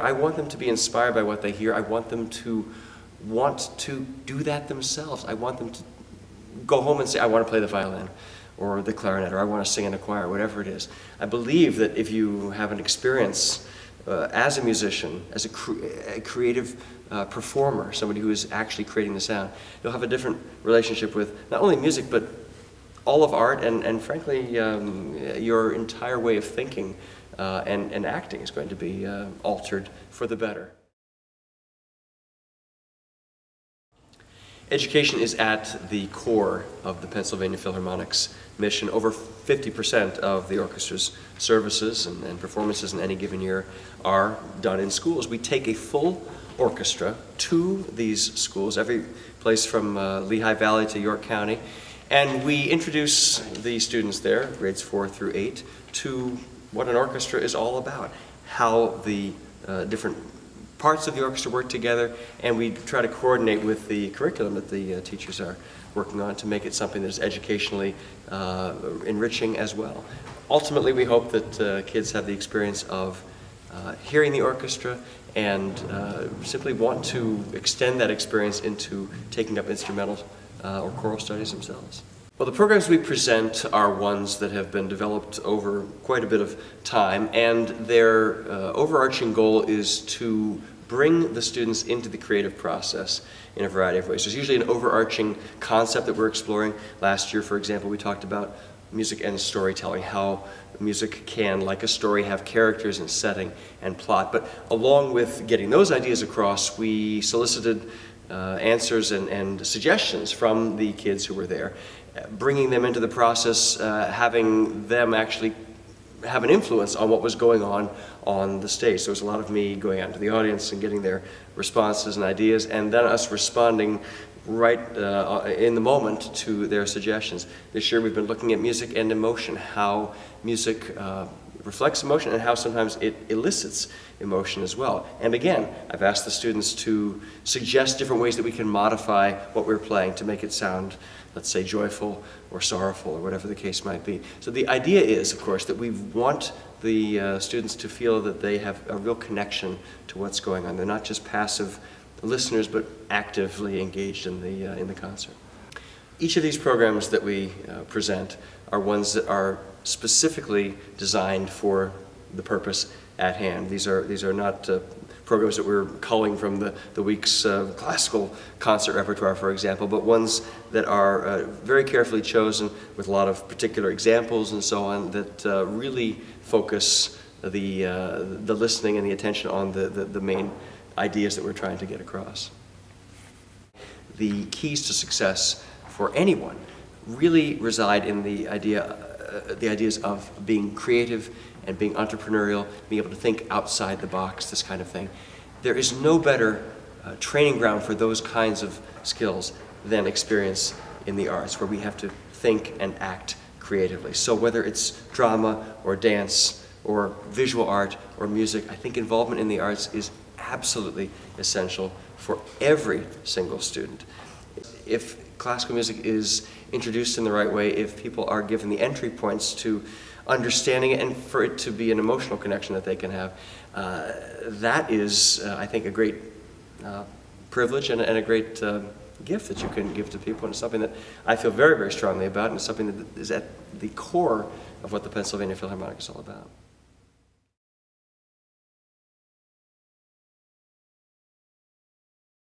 I want them to be inspired by what they hear. I want them to want to do that themselves. I want them to go home and say, I want to play the violin or the clarinet, or I want to sing in a choir, whatever it is. I believe that if you have an experience as a musician, as a creative performer, somebody who is actually creating the sound, you'll have a different relationship with not only music, but all of art, and frankly, your entire way of thinking and acting is going to be altered for the better. Education is at the core of the Pennsylvania Philharmonic's mission. Over 50% of the orchestra's services and performances in any given year are done in schools. We take a full orchestra to these schools, every place from Lehigh Valley to York County, and we introduce the students there, grades 4 through 8, to what an orchestra is all about, how the different parts of the orchestra work together, and we try to coordinate with the curriculum that the teachers are working on to make it something that is educationally enriching as well. Ultimately, we hope that kids have the experience of hearing the orchestra and simply want to extend that experience into taking up instrumental or choral studies themselves. Well, the programs we present are ones that have been developed over quite a bit of time, and their overarching goal is to bring the students into the creative process in a variety of ways. There's usually an overarching concept that we're exploring. Last year, for example, we talked about music and storytelling, how music can, like a story, have characters and setting and plot. But along with getting those ideas across, we solicited answers and suggestions from the kids who were there, bringing them into the process, having them actually have an influence on what was going on the stage. So there was a lot of me going out into the audience and getting their responses and ideas, and then us responding right in the moment to their suggestions. This year we've been looking at music and emotion, how music reflects emotion and how sometimes it elicits emotion as well. And again, I've asked the students to suggest different ways that we can modify what we're playing to make it sound, let's say, joyful or sorrowful or whatever the case might be. So the idea is, of course, that we want the students to feel that they have a real connection to what's going on. They're not just passive listeners, but actively engaged in the concert. Each of these programs that we present are ones that are specifically designed for the purpose at hand. These are not programs that we're culling from the week's classical concert repertoire, for example, but ones that are very carefully chosen with a lot of particular examples and so on that really focus the listening and the attention on the main ideas that we're trying to get across. The keys to success for anyone really reside in the ideas of being creative and being entrepreneurial, being able to think outside the box, this kind of thing. There is no better training ground for those kinds of skills than experience in the arts, where we have to think and act creatively. So whether it's drama or dance or visual art or music, I think involvement in the arts is absolutely essential for every single student. If classical music is introduced in the right way, if people are given the entry points to understanding it and for it to be an emotional connection that they can have, that is, I think, a great privilege and a great gift that you can give to people, and it's something that I feel very, very strongly about, and it's something that is at the core of what the Pennsylvania Philharmonic is all about.